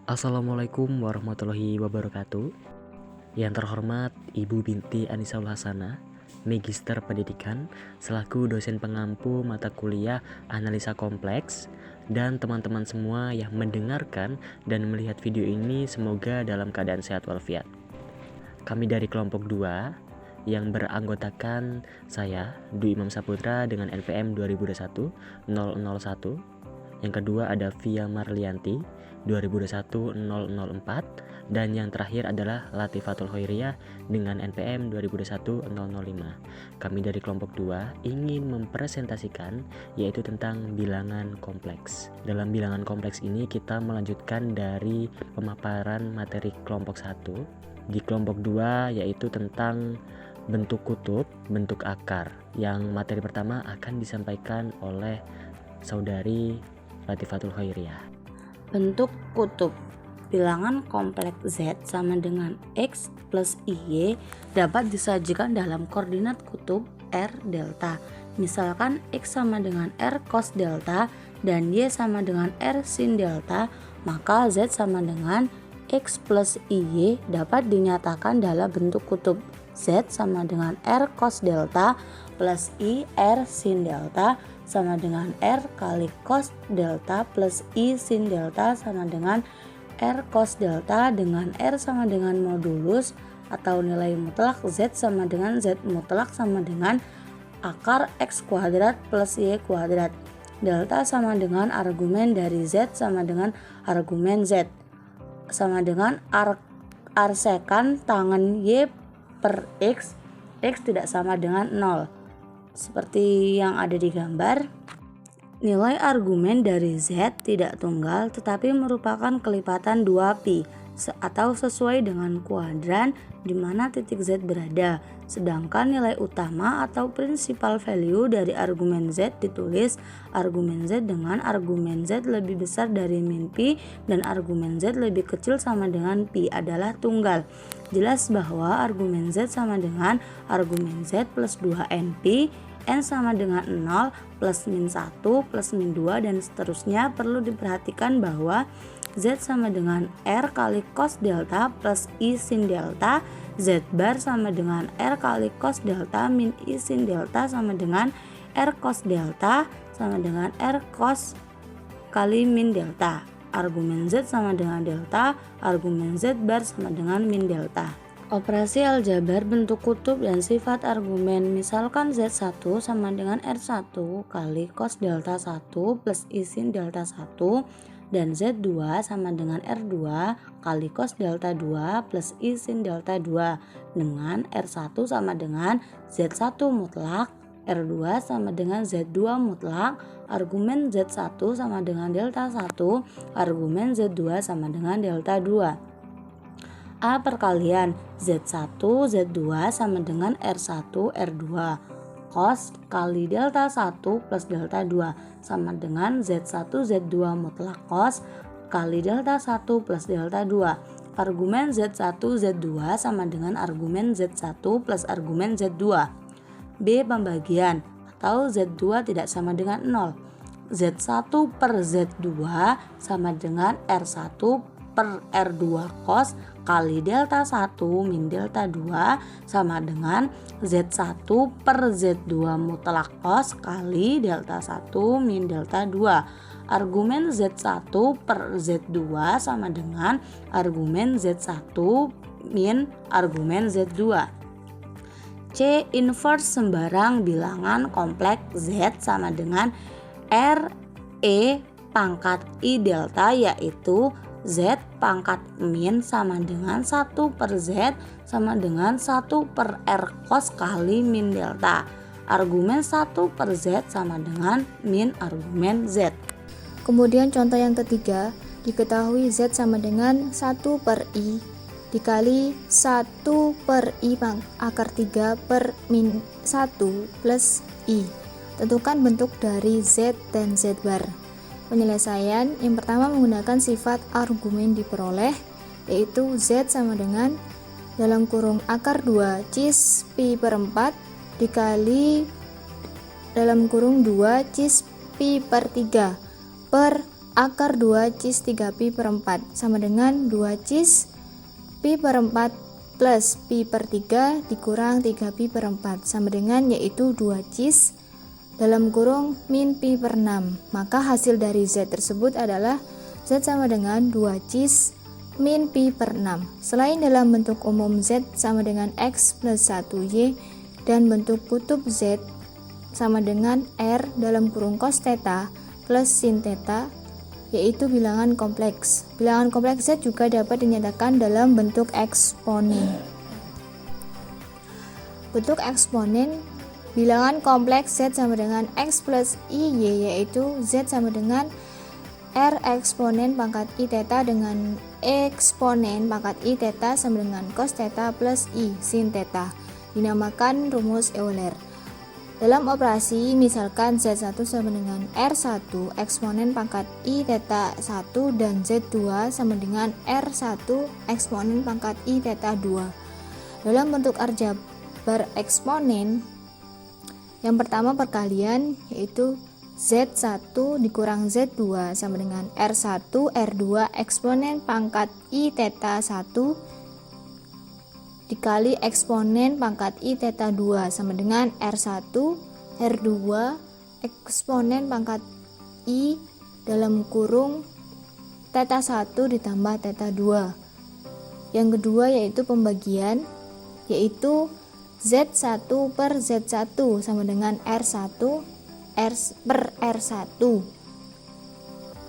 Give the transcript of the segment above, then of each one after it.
Assalamualaikum warahmatullahi wabarakatuh. Yang terhormat Ibu Binti Anissa Ulhasana, Magister Pendidikan, selaku dosen pengampu mata kuliah analisa kompleks, dan teman-teman semua yang mendengarkan dan melihat video ini semoga dalam keadaan sehat walafiat. Kami dari kelompok 2 yang beranggotakan saya, Dwi Imam Saputra dengan NPM 2021-001. Yang kedua ada Via Marlianti 2021-004, dan yang terakhir adalah Latifatul Khairiyah dengan NPM 2021-005. Kami dari kelompok 2 ingin mempresentasikan yaitu tentang bilangan kompleks. Dalam bilangan kompleks ini kita melanjutkan dari pemaparan materi kelompok 1 di kelompok 2, yaitu tentang bentuk kutub, bentuk akar. Yang materi pertama akan disampaikan oleh Saudari Latifatul Khairiyah. Bentuk kutub. Bilangan kompleks Z sama dengan X plus Y dapat disajikan dalam koordinat kutub R delta. Misalkan X sama dengan R cos delta dan Y sama dengan R sin delta, maka Z sama dengan X plus Y dapat dinyatakan dalam bentuk kutub Z sama dengan R cos delta plus I R sin delta sama dengan R kali cos delta plus I sin delta sama dengan R cos delta, dengan R sama dengan modulus atau nilai mutlak Z sama dengan Z mutlak sama dengan akar X kuadrat plus Y kuadrat. Delta sama dengan argumen dari Z sama dengan argumen Z sama dengan arsekan tangen Y per X tidak sama dengan 0. Seperti yang ada di gambar, nilai argumen dari Z tidak tunggal tetapi merupakan kelipatan 2pi atau sesuai dengan kuadran di mana titik Z berada. Sedangkan nilai utama atau principal value dari argumen Z ditulis argumen Z dengan argumen Z lebih besar dari min pi dan argumen Z lebih kecil sama dengan pi adalah tunggal. Jelas bahwa argumen Z sama dengan argumen Z plus 2np, N sama dengan 0 plus min 1 plus min 2 dan seterusnya. Perlu diperhatikan bahwa Z sama dengan R kali cos delta plus I sin delta, Z bar sama dengan R kali cos delta min I sin delta sama dengan R cos delta sama dengan R cos kali min delta. Argumen Z sama dengan delta, argumen Z bar sama dengan min delta. Operasi aljabar bentuk kutub dan sifat argumen. Misalkan Z1 sama dengan R1 kali cos delta 1 plus I sin delta 1 dan Z2 sama dengan R2 kali cos delta 2 plus I sin delta 2 dengan R1 sama dengan Z1 mutlak, R2 sama dengan Z2 mutlak, argumen Z1 sama dengan delta 1, argumen Z2 sama dengan delta 2. A perkalian Z1 Z2 sama dengan R1 R2 cos kali delta 1 plus delta 2 sama dengan Z1 Z2 mutlak cos kali delta 1 plus delta 2. Argumen Z1 Z2 sama dengan argumen Z1 plus argumen Z2. B pembagian atau Z2 tidak sama dengan 0. Z1 per Z2 sama dengan R1 per R2 cos kali delta 1 min delta 2 sama dengan Z1 per Z2 mutlak cos kali delta 1 min delta 2. Argumen Z1 per Z2 sama dengan argumen Z1 min argumen Z2. C. Inverse sembarang bilangan kompleks Z sama dengan R E pangkat I delta, yaitu Z pangkat min sama dengan 1 per Z sama dengan 1 per R cos kali min delta. Argumen 1 per Z sama dengan min argumen Z. Kemudian contoh yang ketiga, diketahui Z sama dengan 1 per I dikali 1 per I akar 3 per min 1 plus I. Tentukan bentuk dari Z dan Z bar. Penyelesaian yang pertama menggunakan sifat argumen diperoleh, yaitu Z sama dengan dalam kurung akar 2 cis pi per 4 dikali dalam kurung 2 cis pi per 3 per akar 2 cis 3pi per 4 sama dengan 2 cis pi per 4 plus pi per 3 dikurang 3pi per 4 sama dengan yaitu 2 cis dalam kurung min pi per 6. Maka hasil dari Z tersebut adalah Z sama dengan 2 cis min pi per 6. Selain dalam bentuk umum Z sama dengan X plus 1Y dan bentuk kutub Z sama dengan R dalam kurung cos theta plus sin theta, yaitu bilangan kompleks. Bilangan kompleks Z juga dapat dinyatakan dalam bentuk eksponen. Bentuk eksponen bilangan kompleks Z sama dengan X plus IY, yaitu Z sama dengan R eksponen pangkat I theta dengan eksponen pangkat I theta sama dengan cos theta plus I sin theta, dinamakan rumus Euler. Dalam operasi, misalkan Z1 sama dengan R1 eksponen pangkat I theta 1 dan Z2 sama dengan R1 eksponen pangkat I theta 2. Dalam bentuk aljabar eksponen, yang pertama perkalian yaitu Z1 dikurang Z2 sama dengan R1 R2 eksponen pangkat I theta 1 dikali eksponen pangkat I theta 2 sama dengan R1 R2 eksponen pangkat I dalam kurung theta 1 ditambah theta 2. Yang kedua yaitu pembagian, yaitu Z1 per Z1 sama dengan R1 per R1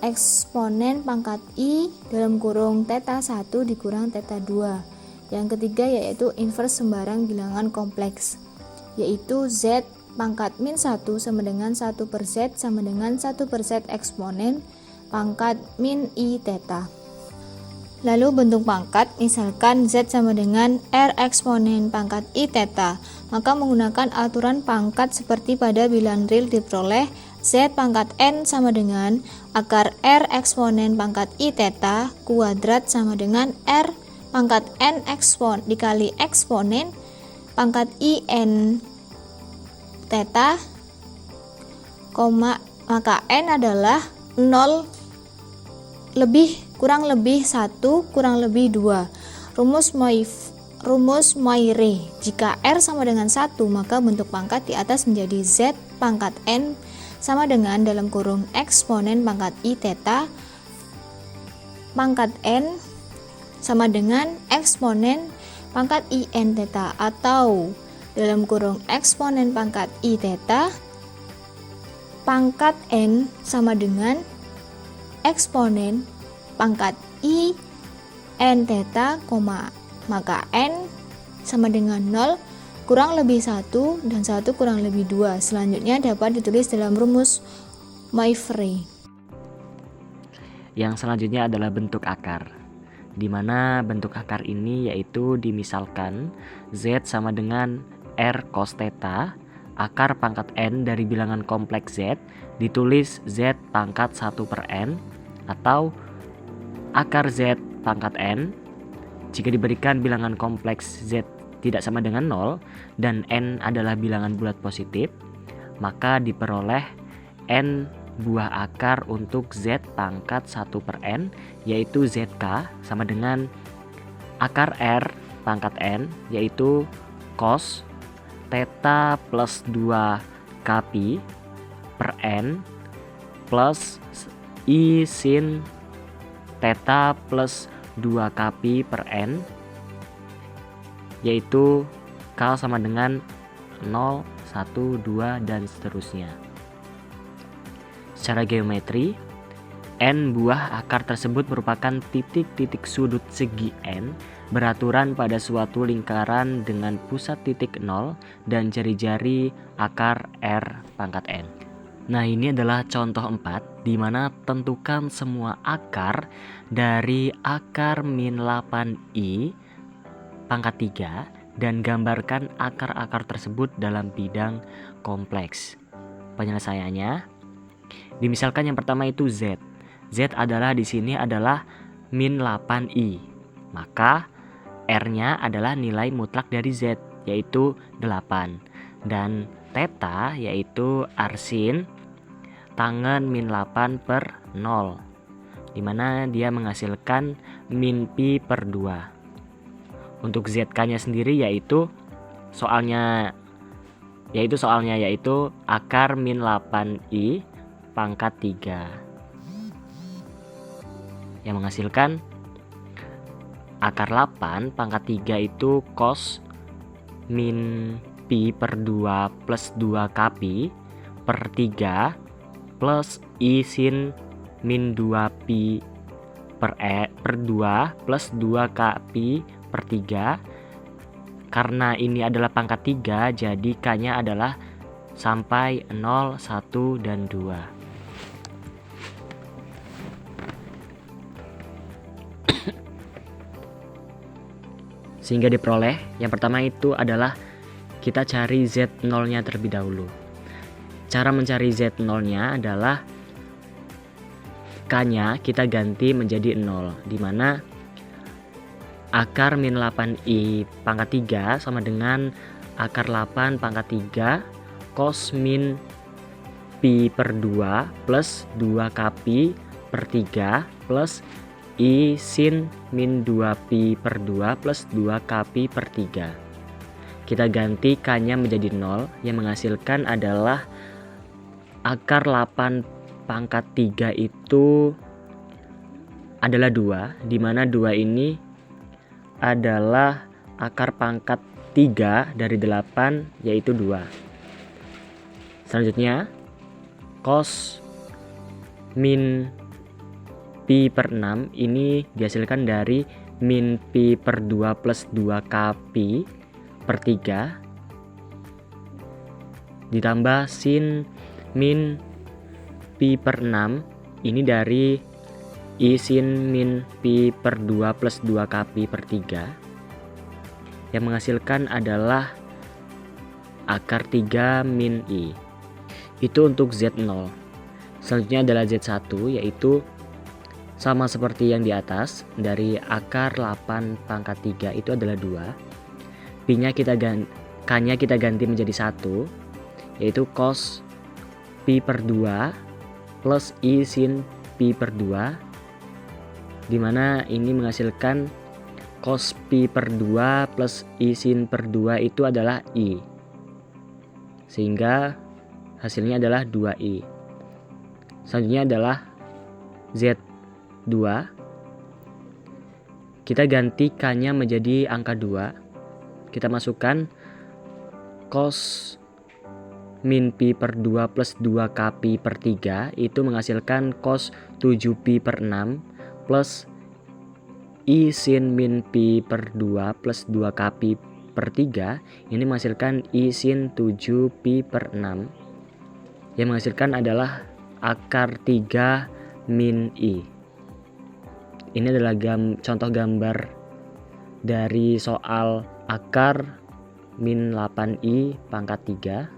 eksponen pangkat I dalam kurung theta 1 dikurang theta 2. Yang ketiga yaitu inverse sembarang bilangan kompleks, yaitu Z pangkat min 1 sama dengan 1 per Z sama dengan 1 per Z eksponen pangkat min I theta. Lalu bentuk pangkat, misalkan Z sama dengan R eksponen pangkat I theta, maka menggunakan aturan pangkat seperti pada bilangan real diperoleh Z pangkat N sama dengan akar R eksponen pangkat I theta kuadrat sama dengan R pangkat N dikali eksponen pangkat I N theta, maka N adalah 0 kurang lebih 1 kurang lebih 2. Rumus Moire, jika R sama dengan 1 maka bentuk pangkat di atas menjadi Z pangkat N sama dengan dalam kurung eksponen pangkat I theta pangkat N sama dengan eksponen pangkat I N theta, atau dalam kurung eksponen pangkat I theta pangkat N sama dengan eksponen pangkat I N theta, maka N sama dengan 0 kurang lebih 1 dan 1 kurang lebih 2. Selanjutnya dapat ditulis dalam rumus Moivre. Yang selanjutnya adalah bentuk akar, di mana bentuk akar ini yaitu dimisalkan Z sama dengan R cos theta, akar pangkat N dari bilangan kompleks Z ditulis Z pangkat 1 per N, atau akar Z pangkat N jika diberikan bilangan kompleks Z tidak sama dengan 0 dan N adalah bilangan bulat positif, maka diperoleh N buah akar untuk Z pangkat 1 per N, yaitu ZK sama dengan akar R pangkat N, yaitu cos theta plus 2 kpi per N plus I sin theta plus 2 kpi per N, yaitu K sama dengan 0, 1, 2, dan seterusnya. Secara geometri, N buah akar tersebut merupakan titik-titik sudut segi N beraturan pada suatu lingkaran dengan pusat titik 0 dan jari-jari akar R pangkat N. Nah, ini adalah contoh 4 di mana tentukan semua akar dari akar min 8i pangkat 3 dan gambarkan akar-akar tersebut dalam bidang kompleks. Penyelesaiannya, dimisalkan yang pertama itu Z. Z adalah di sini adalah min 8i. Maka R-nya adalah nilai mutlak dari Z, yaitu 8. Dan theta yaitu arsin tangen min 8 per 0. dimana dia menghasilkan min pi per 2. Untuk ZK-nya sendiri yaitu soalnya yaitu akar min 8i pangkat 3 yang menghasilkan akar 8 pangkat 3 itu cos min pi per 2 plus 2 kpi per 3 plus i sin min 2 pi per 2 plus 2 kpi per 3. Karena ini adalah pangkat 3, jadi K-nya adalah sampai 0, 1, dan 2. Sehingga diperoleh, yang pertama itu adalah kita cari Z0-nya terlebih dahulu. Cara mencari Z0-nya adalah K-nya kita ganti menjadi 0, di mana akar min 8i pangkat 3 sama dengan akar 8 pangkat 3 cos min pi per 2 plus 2 kpi per 3 plus i sin min 2 pi per 2 plus 2 kpi per 3. Kita ganti K-nya menjadi 0 yang menghasilkan adalah akar 8 pangkat 3 itu adalah 2, di mana 2 ini adalah akar pangkat 3 dari 8 yaitu 2. Selanjutnya cos min pi per 6 ini dihasilkan dari min pi per 2 plus 2 kpi per 3 ditambah sin min pi per 6 ini dari I sin min pi per 2 plus 2 kpi per 3 yang menghasilkan adalah akar 3 min i. Itu untuk Z0. Selanjutnya adalah Z1, yaitu sama seperti yang di atas, dari akar 8 pangkat 3 itu adalah 2. K-nya kita ganti menjadi 1, yaitu cos pi per 2 plus i sin pi per 2, dimana ini menghasilkan cos pi per 2 plus i sin per 2 itu adalah i, sehingga hasilnya adalah 2i. Selanjutnya adalah Z2, kita ganti K-nya menjadi angka 2, kita masukkan cos min pi per 2 plus 2 kpi per 3 itu menghasilkan cos 7 pi per 6 plus i sin min pi per 2 plus 2 kpi per 3 ini menghasilkan i sin 7 pi per 6 yang menghasilkan adalah akar 3 min i. Ini adalah contoh gambar dari soal akar min 8i pangkat 3.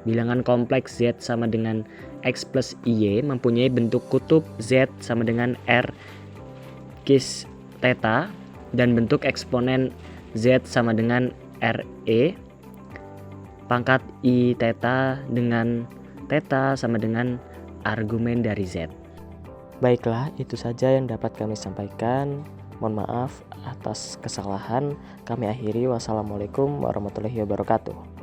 Bilangan kompleks Z sama dengan X plus IY mempunyai bentuk kutub Z sama dengan R cos theta dan bentuk eksponen Z sama dengan RE pangkat I theta dengan theta sama dengan argumen dari Z. Baiklah, itu saja yang dapat kami sampaikan. Mohon maaf atas kesalahan. Kami akhiri. Wassalamualaikum warahmatullahi wabarakatuh.